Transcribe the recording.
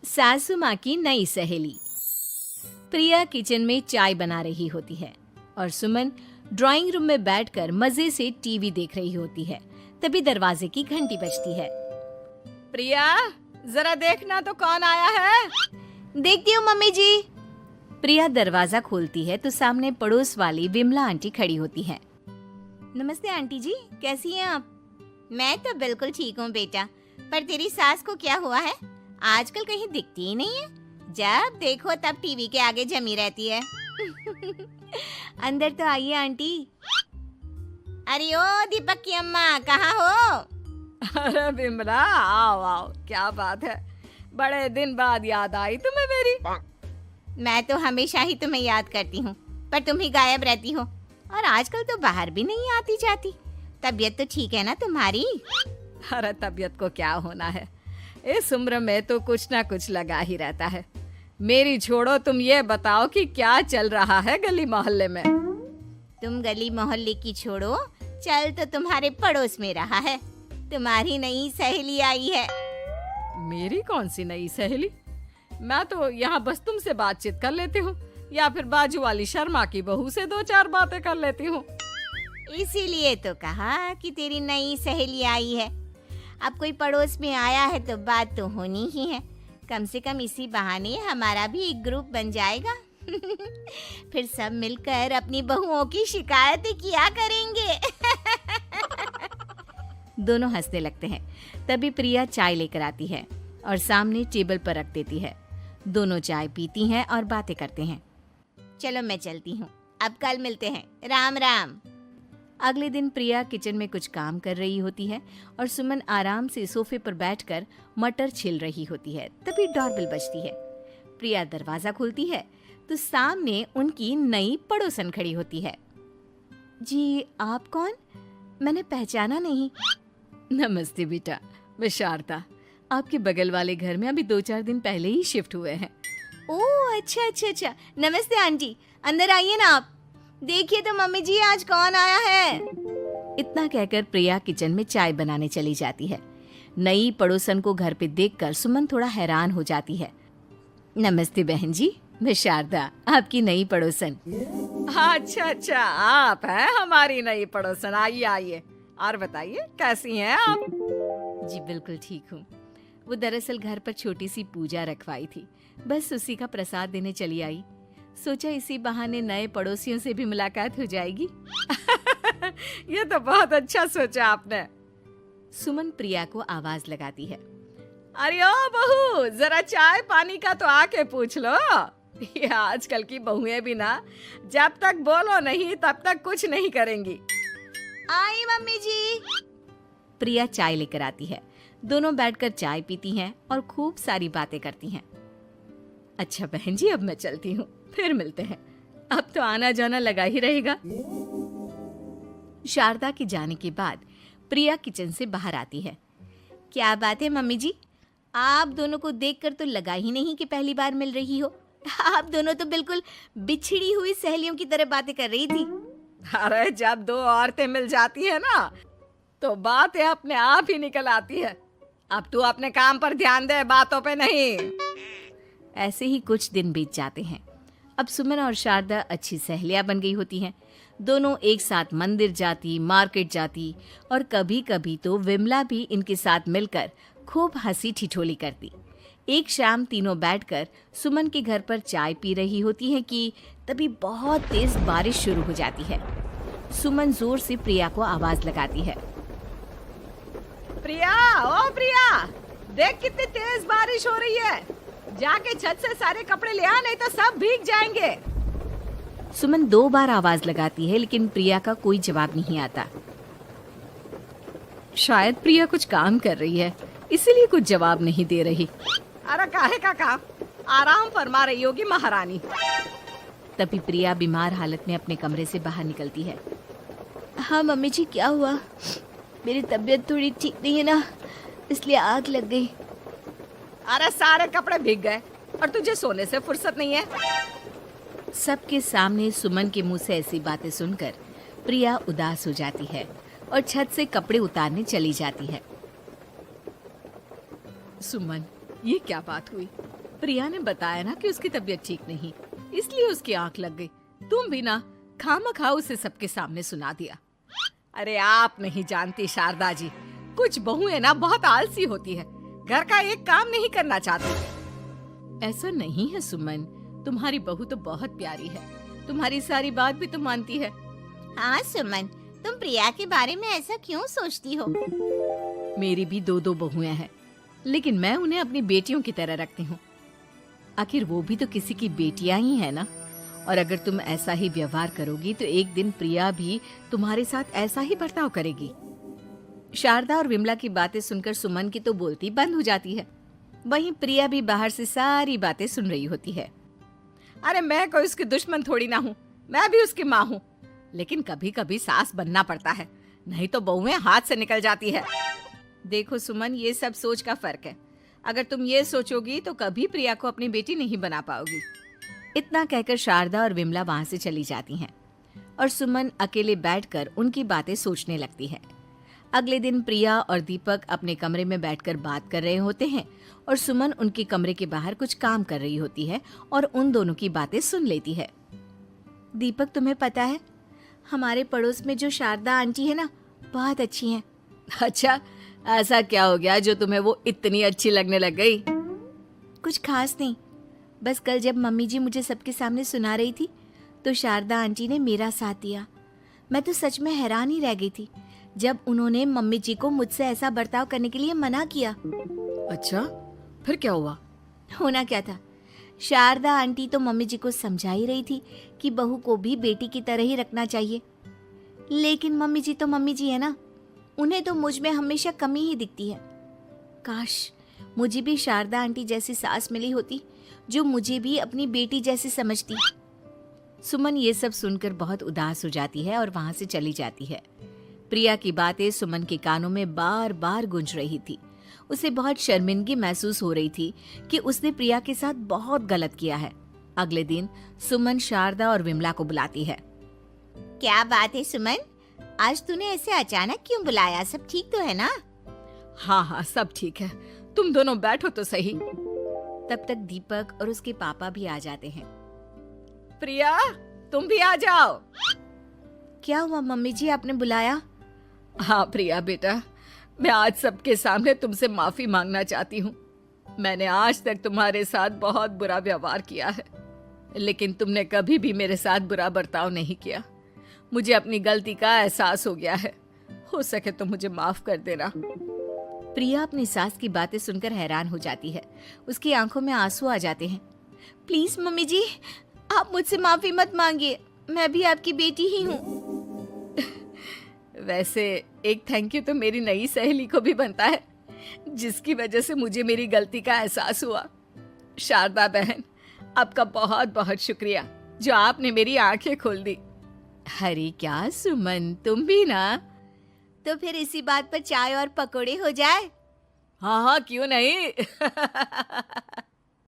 सासू माँ की नई सहेली। प्रिया किचन में चाय बना रही होती है और सुमन ड्राइंग रूम में बैठकर मजे से टीवी देख रही होती है। तभी दरवाजे की घंटी बजती है। प्रिया, जरा देखना तो कौन आया है। देखती हूँ मम्मी जी। प्रिया दरवाजा खोलती है तो सामने पड़ोस वाली विमला आंटी खड़ी होती है। नमस्ते आंटी जी, कैसी हैं आप? मैं तो बिल्कुल ठीक हूँ बेटा, पर तेरी सास को क्या हुआ है? आजकल कहीं दिखती ही नहीं है। जब देखो तब टीवी के आगे जमी रहती है। अंदर तो आइए आंटी। अरे ओ दीपक की अम्मा, कहाँ हो? अरे बिमला, आओ आओ, क्या बात है, बड़े दिन बाद याद आई तुम्हें मेरी। मैं तो हमेशा ही तुम्हें याद करती हूँ, पर तुम ही गायब रहती हो और आजकल तो बाहर भी नहीं आती जाती। तबीयत तो ठीक है ना तुम्हारी? अरे तबीयत को क्या होना है, इस उम्र में तो कुछ ना कुछ लगा ही रहता है। मेरी छोड़ो, तुम ये बताओ कि क्या चल रहा है गली मोहल्ले में। तुम गली मोहल्ले की छोड़ो, चल तो तुम्हारे पड़ोस में रहा है। तुम्हारी नई सहेली आई है। मेरी कौन सी नई सहेली? मैं तो यहाँ बस तुमसे बातचीत कर लेती हूँ या फिर बाजू वाली शर्मा की बहू से दो चार बातें कर लेती हूँ। इसीलिए तो कहा कि तेरी नई सहेली आई है। अब कोई पड़ोस में आया है तो बात तो होनी ही है। कम से कम इसी बहाने हमारा भी एक ग्रुप बन जाएगा। फिर सब मिलकर अपनी बहुओं की शिकायतें किया करेंगे। दोनों हंसने लगते हैं। तभी प्रिया चाय लेकर आती है और सामने टेबल पर रख देती है। दोनों चाय पीती हैं और बातें करते हैं। चलो मैं चलती हूँ, अब कल मिलते हैं। राम राम। अगले दिन प्रिया किचन में कुछ काम कर रही होती है और सुमन आराम से सोफे पर बैठकर मटर छिल रही होती है। तभी डोरबेल बजती है। प्रिया दरवाजा खोलती है तो सामने उनकी नई पड़ोसन खड़ी होती है। जी, आप कौन? मैंने पहचाना नहीं। नमस्ते बेटा, मैं शारदा, आपके बगल वाले घर में अभी 2-4 दिन पहले ही शिफ्ट हुए हैं। ओह अच्छा अच्छा अच्छा, नमस्ते आंटी, अंदर आइए ना आप। देखिए तो मम्मी जी, आज कौन आया है। इतना कहकर प्रिया किचन में चाय बनाने चली जाती है। नई पड़ोसन को घर पे देखकर सुमन थोड़ा हैरान हो जाती है। नमस्ते बहन जी, मैं शारदा, आपकी नई पड़ोसन। अच्छा अच्छा, आप हैं हमारी नई पड़ोसन। आइए आइए, और बताइए कैसी हैं आप? जी बिल्कुल ठीक हूँ। वो दरअसल घर पर छोटी सी पूजा रखवाई थी, बस उसी का प्रसाद देने चली आई। सोचा इसी बहाने नए पड़ोसियों से भी मुलाकात हो जाएगी। ये तो बहुत अच्छा सोचा आपने। सुमन प्रिया को आवाज लगाती है। अरे ओ बहू, जरा चाय पानी का तो आके पूछ लो। ये आजकल की बहुएं भी ना, जब तक बोलो नहीं तब तक कुछ नहीं करेंगी। आई मम्मी जी। प्रिया चाय लेकर आती है। दोनों बैठकर चाय पीती हैं और खूब सारी बातें करती हैं। अच्छा बहन जी, अब मैं चलती हूँ, फिर मिलते हैं। अब तो आना जाना लगा ही रहेगा। शारदा के जाने के बाद प्रिया किचन से बाहर आती है। क्या बात है मम्मी जी, आप दोनों को देखकर तो लगा ही नहीं कि पहली बार मिल रही हो। आप दोनों तो बिल्कुल बिछड़ी हुई सहेलियों की तरह बातें कर रही थी। अरे जब दो औरतें मिल जाती है ना, तो बातें अपने आप ही निकल आती है। अब तू अपने काम पर ध्यान दे, बातों पे नहीं। ऐसे ही कुछ दिन बीत जाते हैं। अब सुमन और शारदा अच्छी सहेलियां बन गई होती हैं। दोनों एक साथ मंदिर जाती, मार्केट जाती और कभी कभी तो विमला भी इनके साथ मिलकर खूब हंसी ठिठोली करती। एक शाम तीनों बैठकर सुमन के घर पर चाय पी रही होती हैं कि तभी बहुत तेज बारिश शुरू हो जाती है। सुमन जोर से प्रिया को आवाज लगाती है। प्रिया, ओ प्रिया, देख कितनी तेज बारिश हो रही है। जाके छत से सारे कपड़े ले आ, नहीं तो सब भीग जाएंगे। सुमन 2 बार आवाज लगाती है लेकिन प्रिया का कोई जवाब नहीं आता। शायद प्रिया कुछ काम कर रही है, इसीलिए कुछ जवाब नहीं दे रही। अरे काहे का काम, आराम फरमा रही होगी महारानी। तभी प्रिया बीमार हालत में अपने कमरे से बाहर निकलती है। हाँ मम्मी जी, क्या हुआ? मेरी तबीयत थोड़ी ठीक नहीं है ना, इसलिए आग लग गई। अरे सारे कपड़े भीग गए और तुझे सोने से फुर्सत नहीं है। सबके सामने सुमन के मुंह से ऐसी बातें सुनकर प्रिया उदास हो जाती है और छत से कपड़े उतारने चली जाती है। सुमन, ये क्या बात हुई? प्रिया ने बताया ना कि उसकी तबीयत ठीक नहीं, इसलिए उसकी आंख लग गई। तुम भी ना खामखा उसे सबके सामने सुना दिया। अरे आप नहीं जानती शारदा जी, कुछ बहुएं ना बहुत आलसी होती है, घर का एक काम नहीं करना चाहती। ऐसा नहीं है सुमन, तुम्हारी बहू तो बहुत प्यारी है, तुम्हारी सारी बात भी तो मानती है। हाँ सुमन, तुम प्रिया के बारे में ऐसा क्यों सोचती हो? मेरी भी दो बहुएं हैं, लेकिन मैं उन्हें अपनी बेटियों की तरह रखती हूँ। आखिर वो भी तो किसी की बेटियां ही है ना। और अगर तुम ऐसा ही व्यवहार करोगी तो एक दिन प्रिया भी तुम्हारे साथ ऐसा ही बर्ताव करेगी। शारदा और विमला की बातें सुनकर सुमन की तो बोलती बंद हो जाती है। वहीं प्रिया भी बाहर से सारी बातें सुन रही होती है। अरे मैं कोई उसकी दुश्मन थोड़ी ना हूँ, मैं भी उसकी माँ हूँ, लेकिन कभी कभी सास बनना पड़ता है, नहीं तो बहुएं हाथ से निकल जाती है। देखो सुमन, ये सब सोच का फर्क है। अगर तुम ये सोचोगी तो कभी प्रिया को अपनी बेटी नहीं बना पाओगी। इतना कहकर शारदा और विमला वहां से चली जाती हैं और सुमन अकेले बैठकर उनकी बातें सोचने लगती है। अगले दिन प्रिया और दीपक अपने कमरे में बैठकर बात कर रहे होते हैं और सुमन उनके कमरे के बाहर कुछ काम कर रही होती है और उन दोनों की बातें सुन लेती है। दीपक, तुम्हें पता है हमारे पड़ोस में जो शारदा आंटी है ना, बहुत अच्छी हैं। अच्छा, ऐसा क्या हो गया जो तुम्हें वो इतनी अच्छी लगने लग गई? कुछ खास नहीं, बस कल जब मम्मी जी मुझे सबके सामने सुना रही थी तो शारदा आंटी ने मेरा साथ दिया। मैं तो सच में हैरान ही रह गई थी जब उन्होंने मम्मी जी को मुझसे ऐसा बर्ताव करने के लिए मना किया। अच्छा, फिर क्या हुआ? होना क्या था, शारदा आंटी तो मम्मी जी को समझा ही रही थी कि बहू को भी बेटी की तरह ही रखना चाहिए, लेकिन मम्मी जी तो मम्मी जी है ना, उन्हें तो मुझ में हमेशा कमी ही दिखती है। काश मुझे भी शारदा आंटी जैसी सास मिली होती जो मुझे भी अपनी बेटी जैसी समझती। सुमन ये सब सुनकर बहुत उदास हो जाती है और वहां से चली जाती है। प्रिया की बातें सुमन के कानों में बार बार गूंज रही थी। उसे बहुत शर्मिंदगी महसूस हो रही थी कि उसने प्रिया के साथ बहुत गलत किया है। अगले दिन सुमन शारदा और विमला को बुलाती है। क्या बात है सुमन, आज तूने ऐसे अचानक क्यों बुलाया? सब ठीक तो है ना? हाँ, सब ठीक है, तुम दोनों बैठो तो सही। तब तक दीपक और उसके पापा भी आ जाते हैं। प्रिया, तुम भी आ जाओ। क्या हुआ मम्मी जी, आपने बुलाया? हाँ प्रिया बेटा, मैं आज सबके सामने तुमसे माफी मांगना चाहती हूँ। मैंने आज तक तुम्हारे साथ बहुत बुरा व्यवहार किया है, लेकिन तुमने कभी भी मेरे साथ बुरा बर्ताव नहीं किया। मुझे अपनी गलती का एहसास हो गया है, हो सके तो मुझे माफ कर देना। प्रिया अपनी सास की बातें सुनकर हैरान हो जाती है। उसकी आंखों में आंसू आ जाते हैं। प्लीज मम्मी जी, आप मुझसे माफी मत मांगिए, मैं भी आपकी बेटी ही हूँ। वैसे एक थैंक यू तो मेरी नई सहेली को भी बनता है, जिसकी वजह से मुझे मेरी गलती का एहसास हुआ। शारदा बहन, आपका बहुत बहुत शुक्रिया जो आपने मेरी आंखें खोल दी। अरे क्या सुमन, तुम भी ना। तो फिर इसी बात पर चाय और पकोड़े हो जाए। हाँ, क्यों नहीं।